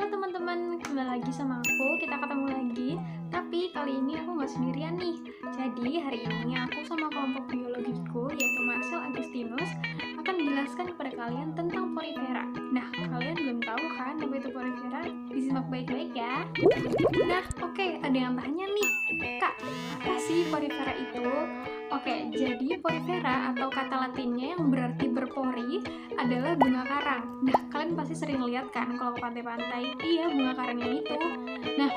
Halo teman-teman, kembali lagi sama aku. Kita ketemu lagi. Tapi kali ini aku nggak sendirian nih. Jadi hari ini aku sama kelompok biologiku, yaitu Marcel Agustinus, akan menjelaskan kepada kalian tentang porifera. Nah, kalian belum tahu kan apa itu porifera? Disimak baik-baik ya. Nah, oke, ada yang tanya nih, Kak, apa sih porifera itu? Oke, jadi porifera atau kata latinnya yang berarti berpori adalah bunga karang. Nah, kalian pasti sering lihat kan kalau ke pantai-pantai, iya bunga karang yang itu. Nah,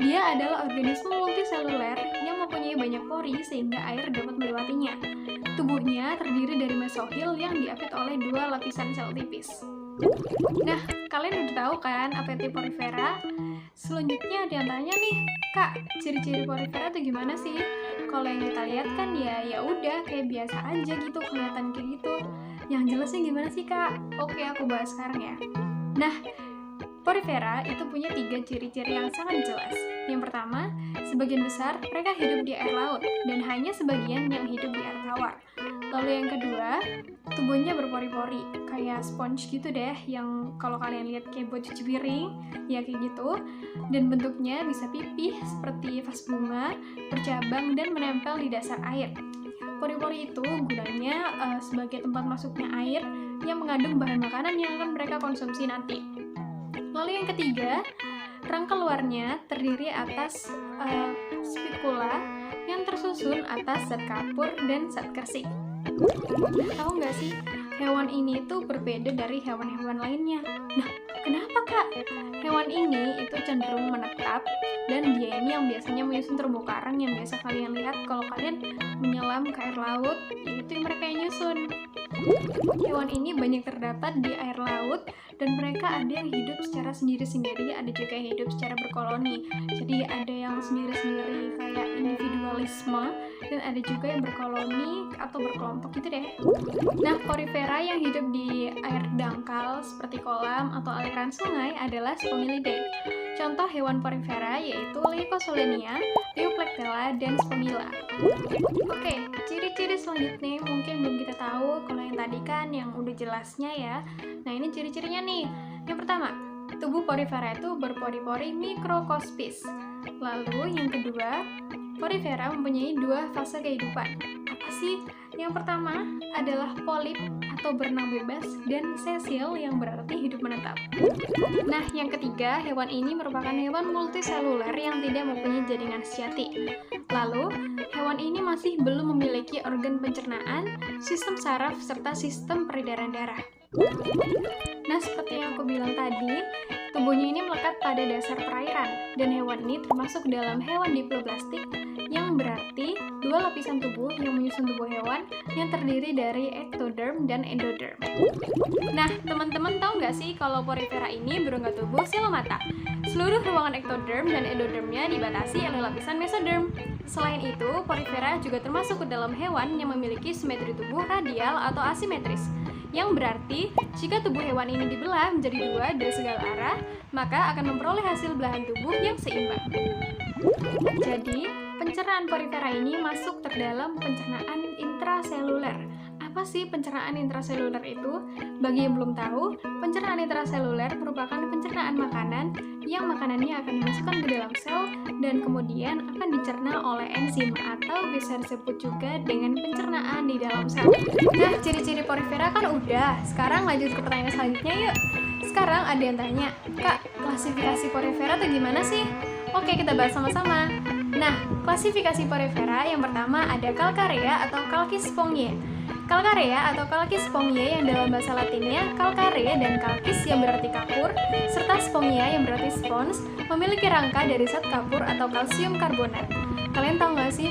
dia adalah organisme multiseluler yang mempunyai banyak pori sehingga air dapat melewatinya. Tubuhnya terdiri dari mesohil yang diapit oleh dua lapisan sel tipis. Nah, kalian udah tahu kan apa itu porifera? Selanjutnya ada yang tanya nih, Kak, ciri-ciri porifera itu gimana sih? Kalau yang kita lihat kan ya udah kayak biasa aja gitu, kelihatan kayak gitu. Yang jelasnya gimana sih, Kak? Oke, aku bahas sekarang ya. Nah, porifera itu punya 3 ciri-ciri yang sangat jelas. Yang pertama, sebagian besar mereka hidup di air laut dan hanya sebagian yang hidup di air tawar. Lalu yang kedua, tubuhnya berpori-pori, kayak sponge gitu deh, yang kalau kalian lihat kayak buat cuci piring, ya kayak gitu. Dan bentuknya bisa pipih seperti vas bunga, bercabang dan menempel di dasar air. Pori-pori itu gunanya sebagai tempat masuknya air yang mengandung bahan makanan yang akan mereka konsumsi nanti. Lalu yang ketiga, rangka luarnya terdiri atas spikula yang tersusun atas zat kapur dan zat kersik. Tahu nggak sih, hewan ini tuh berbeda dari hewan-hewan lainnya. Nah, kenapa Kak? Hewan ini itu cenderung menetap dan dia ini yang biasanya menyusun terumbu karang yang biasa kalian lihat kalau kalian menyelam ke air laut, itu yang mereka yang nyusun. Hewan ini banyak terdapat di air laut dan mereka ada yang hidup secara sendiri-sendiri, ada juga yang hidup secara berkoloni. Jadi ada yang sendiri-sendiri kayak individualisme dan ada juga yang berkoloni atau berkelompok gitu deh. Nah, porifera yang hidup di air dangkal seperti kolam atau aliran sungai adalah Spongilidae. Contoh hewan porifera yaitu Leucosolenia, Euplectella, dan Spongilla. Oke, ciri-ciri selanjutnya mungkin belum kita tahu. Kalau yang tadi kan yang udah jelasnya ya. Nah, ini ciri-cirinya nih. Yang pertama, tubuh porifera itu berpori-pori mikrokospis. Lalu yang kedua, porifera mempunyai 2 fase kehidupan. Apa sih? Yang pertama adalah polip atau berenang bebas dan sesil yang berarti hidup menetap. Nah, yang ketiga, hewan ini merupakan hewan multiseluler yang tidak mempunyai jaringan sejati. Lalu, hewan ini masih belum memiliki organ pencernaan, sistem saraf, serta sistem peredaran darah. Nah, seperti yang aku bilang tadi, tubuhnya ini melekat pada dasar perairan, dan hewan ini termasuk dalam hewan diploblastik, yang berarti 2 lapisan tubuh yang menyusun tubuh hewan yang terdiri dari ektoderm dan endoderm. Nah, teman-teman tahu nggak sih kalau porifera ini berongga tubuh silomata? Seluruh ruangan ektoderm dan endodermnya dibatasi oleh lapisan mesoderm. Selain itu, porifera juga termasuk ke dalam hewan yang memiliki simetri tubuh radial atau asimetris, yang berarti jika tubuh hewan ini dibelah menjadi 2 dari segala arah, maka akan memperoleh hasil belahan tubuh yang seimbang. Jadi, pencernaan porifera ini masuk terdalam pencernaan intraseluler. Apa sih pencernaan intraseluler itu? Bagi yang belum tahu, pencernaan intraseluler merupakan pencernaan makanan yang makanannya akan dimasukkan ke dalam sel dan kemudian akan dicerna oleh enzim atau bisa disebut juga dengan pencernaan di dalam sel. Nah, ciri-ciri porifera kan udah. Sekarang lanjut ke pertanyaan selanjutnya yuk. Sekarang ada yang tanya, Kak, klasifikasi porifera itu gimana sih? Oke, kita bahas sama-sama. Nah, klasifikasi porifera yang pertama ada Calcarea atau Calcis spongiae. Calcarea atau Calcis spongiae yang dalam bahasa latinnya calcare dan calcis yang berarti kapur, serta spongia yang berarti spons, memiliki rangka dari zat kapur atau kalsium karbonat. Kalian tahu nggak sih?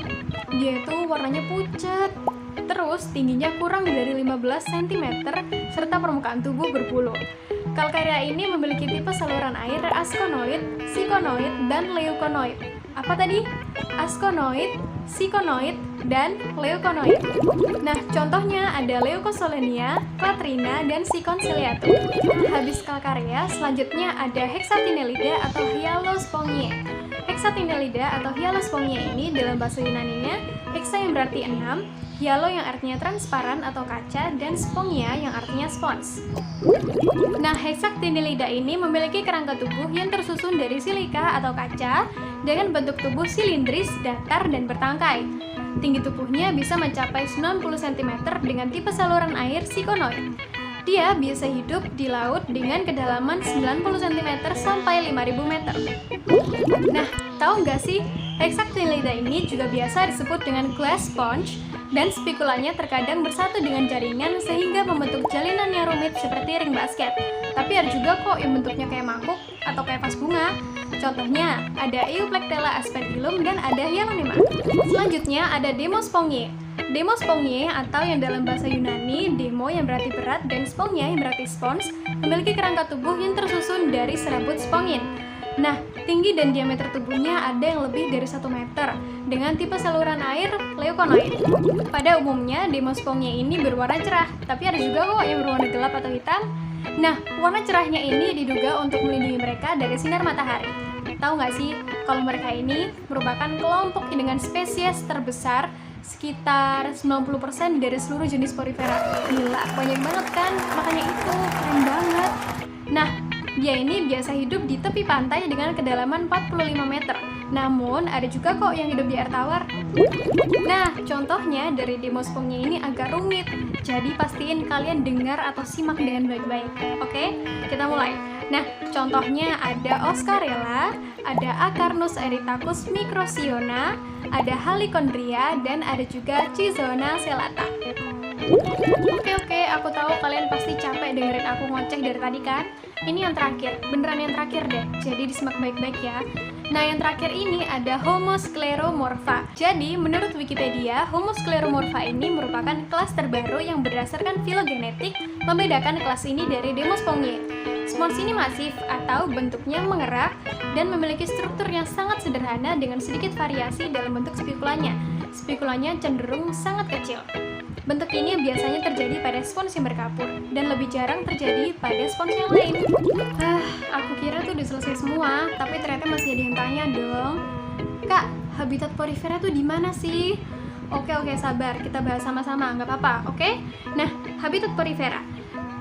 Dia itu warnanya pucat, terus tingginya kurang dari 15 cm, serta permukaan tubuh berbulu. Calcarea ini memiliki tipe saluran air askonoid, sikonoid, dan leukonoid. Apa tadi? Askonoid, sikonoid, dan leukonoid. Nah, contohnya ada Leucosolenia, Clatrina, dan Sikon ciliatum. Habis Calcarea, selanjutnya ada Hexatinellida atau Hyalospongiae. Hexatinellida atau Hyalospongiae ini dalam bahasa Yunaninya hexa yang berarti 6, hyalo yang artinya transparan atau kaca, dan spongia yang artinya spons. Nah, hexactinellida ini memiliki kerangka tubuh yang tersusun dari silika atau kaca dengan bentuk tubuh silindris, datar, dan bertangkai. Tinggi tubuhnya bisa mencapai 90 cm dengan tipe saluran air sikonoid. Dia biasa hidup di laut dengan kedalaman 90 cm sampai 5000 meter. Nah, tahu nggak sih, hexactinellida ini juga biasa disebut dengan glass sponge, dan spikulanya terkadang bersatu dengan jaringan sehingga membentuk jalinan yang rumit seperti ring basket. Tapi ada juga kok yang bentuknya kayak mangkuk atau kayak vas bunga. Contohnya, ada Euplectella aspergillum dan ada Hyalonema. Selanjutnya ada Demospongia. Demospongia atau yang dalam bahasa Yunani, demo yang berarti berat dan spongia yang berarti spons, memiliki kerangka tubuh yang tersusun dari serabut spongin. Nah, tinggi dan diameter tubuhnya ada yang lebih dari 1 meter dengan tipe saluran air leuconoid. Pada umumnya, Demospongia ini berwarna cerah, tapi ada juga kok yang berwarna gelap atau hitam. Nah, warna cerahnya ini diduga untuk melindungi mereka dari sinar matahari. Tahu nggak sih, kalau mereka ini merupakan kelompok dengan spesies terbesar, sekitar 90% dari seluruh jenis Porifera. Gila, banyak banget kan? Makanya itu keren banget. Nah, dia ini biasa hidup di tepi pantai dengan kedalaman 45 meter. Namun, ada juga kok yang hidup di air tawar. Nah, contohnya dari Demospongia ini agak rumit. Jadi, pastiin kalian dengar atau simak dengan baik-baik. Oke, kita mulai. Nah, contohnya ada Oscarella, ada Acarnus eritacus microsiona, ada Halicondria, dan ada juga Chizona celata. Oke, aku tahu kalian pasti capek dengerin aku ngoceh dari tadi kan? Ini yang terakhir, beneran yang terakhir deh, jadi disimak baik-baik ya. Nah, yang terakhir ini ada Homoscleromorpha. Jadi, menurut Wikipedia, Homoscleromorpha ini merupakan kelas terbaru yang berdasarkan filogenetik membedakan kelas ini dari Demospongia. Spons ini masif atau bentuknya mengerak dan memiliki struktur yang sangat sederhana dengan sedikit variasi dalam bentuk spikulanya. Spikulanya cenderung sangat kecil. Bentuk ini biasanya terjadi pada spons yang berkapur dan lebih jarang terjadi pada spons yang lain. Aku kira tuh udah selesai semua, tapi ternyata masih ada yang tanya dong. Kak, habitat Porifera tuh di mana sih? Oke, sabar, kita bahas sama-sama, nggak apa-apa, oke? Nah, habitat Porifera.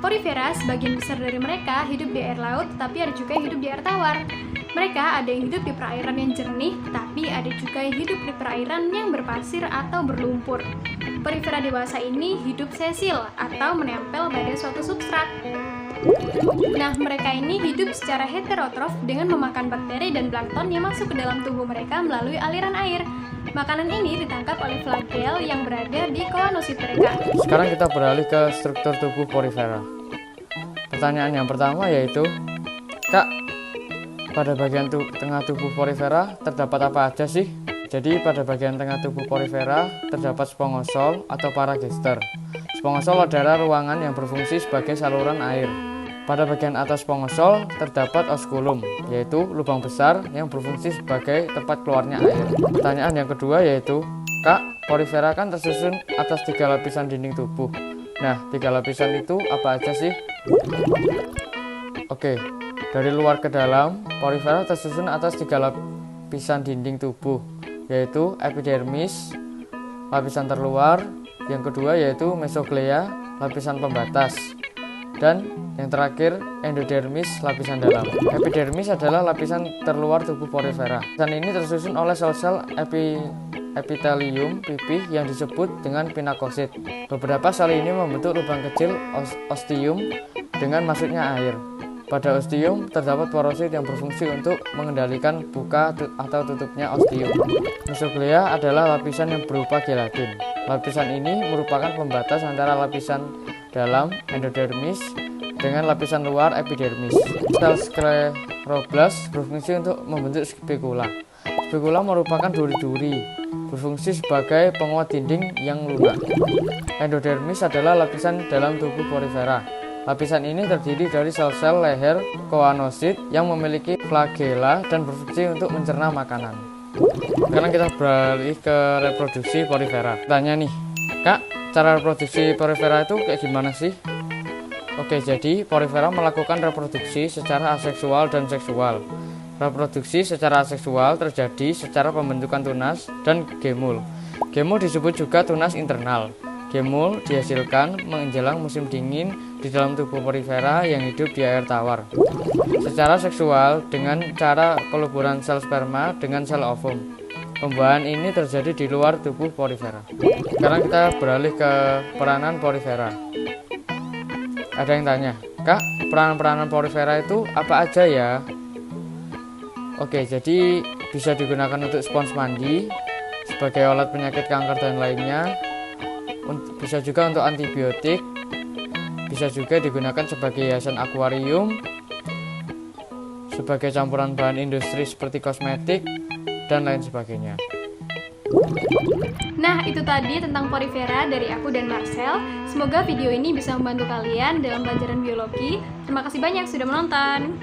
Porifera, sebagian besar dari mereka hidup di air laut, tapi ada juga yang hidup di air tawar. Mereka ada yang hidup di perairan yang jernih, tapi ada juga yang hidup di perairan yang berpasir atau berlumpur. Porifera dewasa ini hidup sesil atau menempel pada suatu substrat. Nah, mereka ini hidup secara heterotrof dengan memakan bakteri dan plankton yang masuk ke dalam tubuh mereka melalui aliran air. Makanan ini ditangkap oleh flagel yang berada di koanosit mereka. Sekarang kita beralih ke struktur tubuh Porifera. Pertanyaan yang pertama yaitu, Kak, pada bagian tengah tubuh Porifera terdapat apa aja sih? Jadi pada bagian tengah tubuh Porifera terdapat spongosol atau paragester. Spongosol adalah ruangan yang berfungsi sebagai saluran air. Pada bagian atas spongosol terdapat osculum, yaitu lubang besar yang berfungsi sebagai tempat keluarnya air. Pertanyaan yang kedua yaitu, Kak, Porifera kan tersusun atas 3 lapisan dinding tubuh. Nah, 3 lapisan itu apa aja sih? Oke, dari luar ke dalam, Porifera tersusun atas 3 lapisan dinding tubuh, yaitu epidermis, lapisan terluar, yang kedua yaitu mesoglea, lapisan pembatas, dan yang terakhir endodermis, lapisan dalam. Epidermis adalah lapisan terluar tubuh Porifera. Lapisan ini tersusun oleh sel-sel epitelium pipih yang disebut dengan pinakosit. Beberapa sel ini membentuk lubang kecil ostium dengan masuknya air. Pada ostium terdapat porosit yang berfungsi untuk mengendalikan buka atau tutupnya ostium. Mesoglea adalah lapisan yang berupa gelatin. Lapisan ini merupakan pembatas antara lapisan dalam endodermis dengan lapisan luar epidermis. Sel skleroblast berfungsi untuk membentuk spekula. Spekula merupakan duri-duri, berfungsi sebagai penguat dinding yang lunak. Endodermis adalah lapisan dalam tubuh Porifera. Lapisan ini terdiri dari sel-sel leher koanosit yang memiliki flagela dan berfungsi untuk mencerna makanan. Sekarang kita beralih ke reproduksi Porifera. Tanya nih, Kak, cara reproduksi Porifera itu kayak gimana sih? Oke, jadi Porifera melakukan reproduksi secara aseksual dan seksual. Reproduksi secara aseksual terjadi secara pembentukan tunas dan gemul. Gemul disebut juga tunas internal. Gemul dihasilkan menjelang musim dingin di dalam tubuh porifera yang hidup di air tawar. Secara seksual dengan cara peluburan sel sperma dengan sel ovum. Pembuahan ini terjadi di luar tubuh porifera. Sekarang kita beralih ke peranan porifera. Ada yang tanya, Kak, peranan-peranan porifera itu apa aja ya? Oke, jadi bisa digunakan untuk spons mandi, sebagai obat penyakit kanker dan lainnya, bisa juga untuk antibiotik, bisa juga digunakan sebagai hiasan akuarium, sebagai campuran bahan industri seperti kosmetik, dan lain sebagainya. Nah, itu tadi tentang porifera dari aku dan Marcel. Semoga video ini bisa membantu kalian dalam pelajaran biologi. Terima kasih banyak sudah menonton.